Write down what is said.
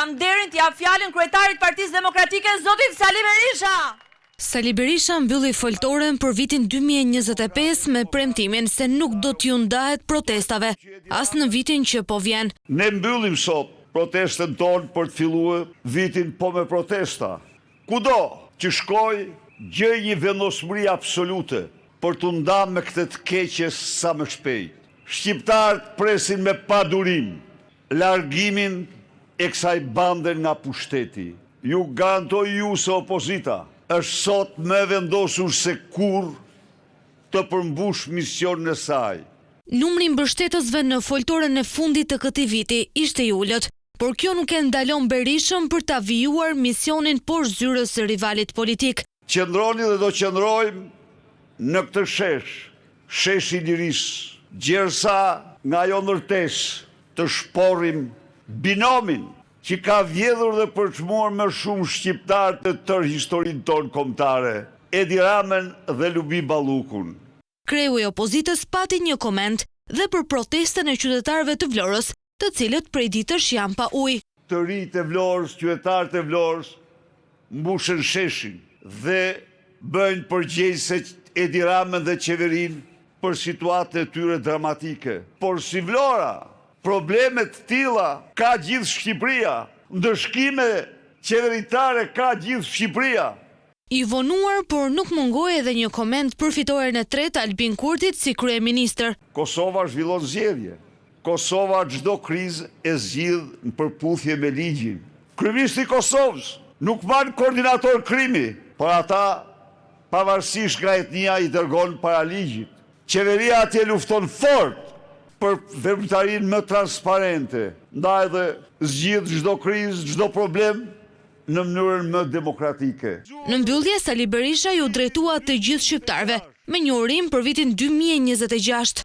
kam nderin t'ja fjalën kryetarit Partisë Demokratike, zotit Sali Berisha. Sali Berisha mbylli foltoren për vitin 2025 me premtimin se nuk do t'ju ndahet protestave, as në vitin që po vjen. Ne mbyllim sot protestën tonë për të filluar vitin po me protesta. Kudo që shkoj, gjej një vendosmëri absolute për të ndarë me këtë të keqes sa më shpejt. Shqiptarët presin me padurim largimin e kësaj bande nga pushteti. Ju garantoj ju se opozita është sot më vendosur se kur të përmbush misionin e saj. Numri i mbështetësve në foltoren e fundit të këtij viti ishte i ulët, por kjo nuk e ndalon Berishën për ta vijuar misionin poshtë zyrës së rivalit politik. Qëndroni dhe do qëndrojmë në këtë shesh i lirisë, gjersa nga ajo ndërtesë të shporrim binomin që ka vjedhur dhe përçmuar më shumë shqiptarë të tërë historinë tonë kombëtare, Edi Ramën dhe Lubi Ballukun. Kreu i opozitës pati një koment dhe për protestën e qytetarëve të Vlorës, të cilët prej ditësh janë pa ujë. Të rinjtë e Vlorës, qytetarët e Vlorës mbushën sheshin dhe bëjnë përgjegjëse Edi Ramën dhe qeverinë për situatën e tyre dramatike. Por si Vlora, problemet tilla ka gjithë Shqipëria, ndëshkime qeveritare ka gjithë Shqipëria. I vonuar, por nuk mungoi edhe një koment për fitoren e tretë Albin Kurtit si kryeministër. Kosova zhvillon zgjedhje. Kosova çdo krizë e zgjidh në përputhje me ligjin. Kryeministri i Kosovës nuk ban koordinator krimi, por ata pavarësisht nga etnia i dërgon para ligjit. Qeveria atje lufton fort për veprimtarinë më transparente, ndaj dhe zgjidh çdo krizë, çdo problem në mënyrën më demokratike. Në mbyllje, Sali Berisha ju drejtua të gjithë shqiptarëve me një urim për vitin 2026.